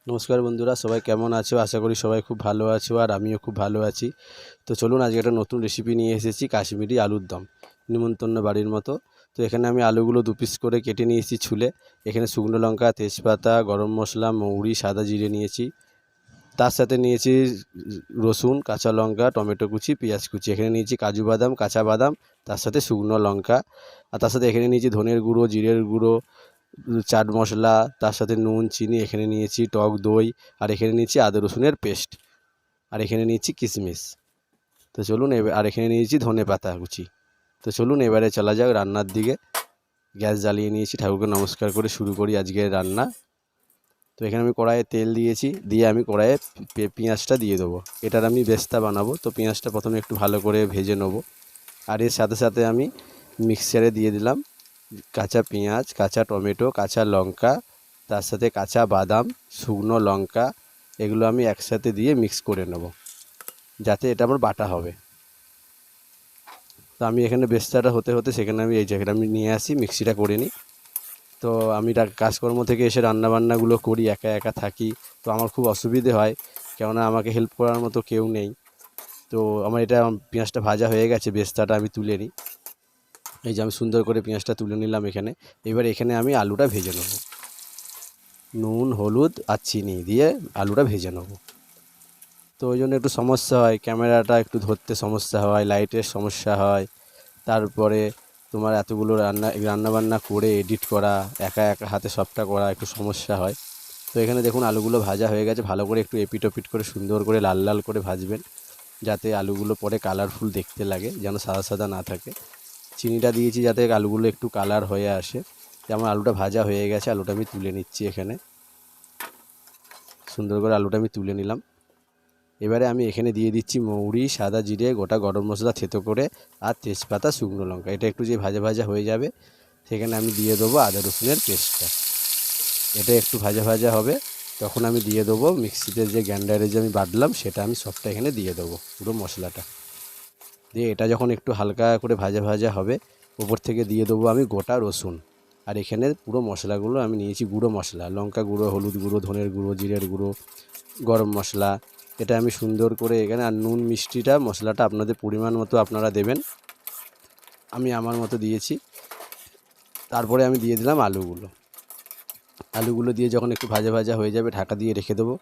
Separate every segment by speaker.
Speaker 1: নমস্কার বন্ধুরা, সবাই কেমন আছো? আশা করি সবাই খুব ভালো আছো আর আমিও খুব ভালো আছি। তো চলুন আজকে একটা নতুন রেসিপি নিয়ে এসেছি, কাশ্মীরি আলুর দম, নিমন্ত্রণ বাড়ির মতো। তো এখানে আমি আলুগুলো 2 পিস করে কেটে নিয়েছি ছুলে। এখানে শুকনো লঙ্কা, তেজপাতা, গরম মশলা, মৌরি, সাদা জিরে নিয়েছি। তার সাথে নিয়েছি রসুন, কাঁচা লঙ্কা, টমেটো কুচি, পেঁয়াজ কুচি। এখানে নিয়েছি কাজু বাদাম, কাঁচা বাদাম, তার সাথে শুকনো লঙ্কা। আর তার সাথে এখানে নিয়েছি ধনের গুঁড়ো, জিরের গুঁড়ো, চাট মশলা, তার সাথে নুন, চিনি। এখানে নিয়েছি টক দই, আর এখানে নিয়েছি আদা রসুনের পেস্ট, আর এখানে নিয়েছি কিশমিশ। তো চলুন আর এখানে নিয়েছি ধনে পাতা কুচি। তো চলুন এবারে চলা যাক রান্নার দিকে। গ্যাস জ্বালিয়ে নিয়েছি, ঠাকুরকে নমস্কার করে শুরু করি আজকের রান্না। তো এখানে আমি কড়াইয়ে তেল দিয়েছি, দিয়ে আমি কড়াইয়ে পেঁয়াজটা দিয়ে দেবো। এটার আমি বেস্তা বানাবো, তো পেঁয়াজটা প্রথমে একটু ভালো করে ভেজে নেবো। আর এর সাথে সাথে আমি মিক্সচারে দিয়ে দিলাম কাঁচা পেঁয়াজ, কাঁচা টমেটো, কাঁচা লঙ্কা, তার সাথে কাঁচা বাদাম, শুকনো লঙ্কা। এগুলো আমি একসাথে দিয়ে মিক্স করে নেব, যাতে এটা আমার বাটা হবে। তো আমি এখানে বেস্তাটা হতে হতে সেখানে আমি এই জায়গাটা আমি নিয়ে আসি, মিক্সিটা করে নিই। তো আমি কাজকর্ম থেকে এসে রান্নাবান্নাগুলো করি, একা একা থাকি, তো আমার খুব অসুবিধে হয়, কেননা আমাকে হেল্প করার মতো কেউ নেই। তো আমার এটা পেঁয়াজটা ভাজা হয়ে গেছে, বেস্তাটা আমি তুলে নিই। এই যে আমি সুন্দর করে পেঁয়াজটা তুলে নিলাম এখানে। এবার এখানে আমি আলুটা ভেজে নেব, নুন, হলুদ আর চিনি দিয়ে আলুটা ভেজে নেব। তো ওই জন্য একটু সমস্যা হয়, ক্যামেরাটা একটু ধরতে সমস্যা হয়, লাইটের সমস্যা হয়। তারপরে তোমার এতগুলো রান্নাবান্না করে এডিট করা, একা একা হাতে সবটা করা একটু সমস্যা হয়। তো এখানে দেখুন আলুগুলো ভাজা হয়ে গেছে, ভালো করে একটু এপিট ওপিট করে সুন্দর করে লাল লাল করে ভাজবেন, যাতে আলুগুলো পরে কালারফুল দেখতে লাগে, যেন সাদা সাদা না থাকে। চিনিটা দিয়েছি যাতে আলুগুলো একটু কালার হয়ে আসে। যেমন আলুটা ভাজা হয়ে গেছে, আলুটা আমি তুলে নিচ্ছি এখানে। সুন্দর করে আলুটা আমি তুলে নিলাম। এবারে আমি এখানে দিয়ে দিচ্ছি মৌরি, সাদা জিরে, গোটা গরম মশলা থেতো করে, আর তেজপাতা, শুকনো লঙ্কা। এটা একটু যে ভাজা ভাজা হয়ে যাবে, সেখানে আমি দিয়ে দেবো আদা রসুনের পেস্টটা। এটা একটু ভাজা ভাজা হবে, তখন আমি দিয়ে দেবো মিক্সিতে যে গ্রাইন্ডারে যে আমি বাটলাম, সেটা আমি সবটা এখানে দিয়ে দেবো, পুরো মশলাটা দিয়ে। এটা যখন একটু হালকা করে ভাজা ভাজা হবে, ওপর থেকে দিয়ে দেবো আমি গোটা রসুন। আর এখানে পুরো মশলাগুলো আমি নিয়েছি, গুঁড়ো মশলা, লঙ্কা গুঁড়ো, হলুদ গুঁড়ো, ধনের গুঁড়ো, জিরের গুঁড়ো, গরম মশলা। এটা আমি সুন্দর করে এখানে, আর নুন মিষ্টিটা মশলাটা আপনাদের পরিমাণ মতো আপনারা দেবেন, আমি আমার মতো দিয়েছি। তারপরে আমি দিয়ে দিলাম আলুগুলো দিয়ে যখন একটু ভাজা ভাজা হয়ে যাবে, ঢাকা দিয়ে রেখে দেবো।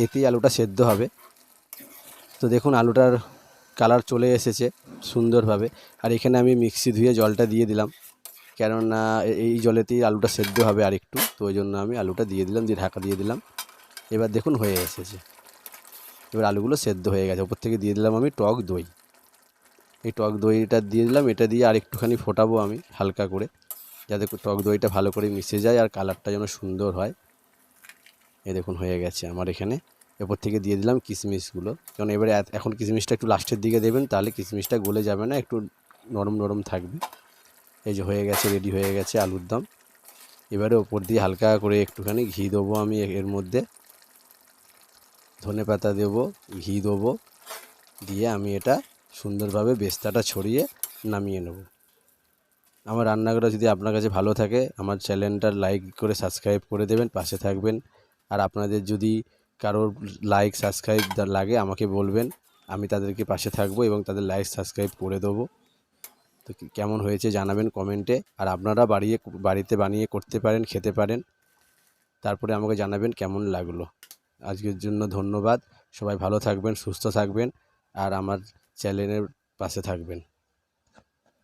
Speaker 1: এতেই আলুটা সেদ্ধ হবে। তো দেখুন আলুটার কালার চলে এসেছে সুন্দরভাবে। আর এখানে আমি মিক্সি ধুয়ে জলটা দিয়ে দিলাম, কেননা এই জলেতেই আলুটা সেদ্ধ হবে আর একটু, তো ওই জন্য আমি আলুটা দিয়ে দিলাম, দিয়ে ঢাকা দিয়ে দিলাম। এবার দেখুন হয়ে এসেছে, এবার আলুগুলো সেদ্ধ হয়ে গেছে। ওপর থেকে দিয়ে দিলাম আমি টক দই। এই টক দইটা দিয়ে দিলাম, এটা দিয়ে আর একটুখানি ফোটাবো আমি হালকা করে, যাতে টক দইটা ভালো করে মিশে যায় আর কালারটা যেন সুন্দর হয়। এই দেখুন হয়ে গেছে আমার এখানে। এরপর থেকে দিয়ে দিলাম কিশমিশগুলো, কারণ এবারে এখন কিশমিশটা একটু লাস্টের দিকে দেবেন, তাহলে কিশমিশটা গলে যাবে না, একটু নরম নরম থাকবে। এই যে হয়ে গেছে, রেডি হয়ে গেছে আলুর দম। এবারে ওপর দিয়ে হালকা করে একটুখানি ঘি দেবো আমি, এর মধ্যে ধনে পাতা দেবো, ঘি দেবো, দিয়ে আমি এটা সুন্দরভাবে বেস্তাটা ছড়িয়ে নামিয়ে নেব। আমার রান্নাগুলো যদি আপনার কাছে ভালো থাকে, আমার চ্যানেলটা লাইক করে সাবস্ক্রাইব করে দেবেন, পাশে থাকবেন। আর আপনাদের যদি কারোর লাইক সাবস্ক্রাইব লাগে আমাকে বলবেন, আমি তাদেরকে পাশে থাকবো এবং তাদের লাইক সাবস্ক্রাইব করে দেবো। তো কেমন হয়েছে জানাবেন কমেন্টে। আর আপনারা বাড়িতে বানিয়ে করতে পারেন, খেতে পারেন, তারপরে আমাকে জানাবেন কেমন লাগলো। আজকের জন্য ধন্যবাদ। সবাই ভালো থাকবেন, সুস্থ থাকবেন, আর আমার চ্যানেলের পাশে থাকবেন।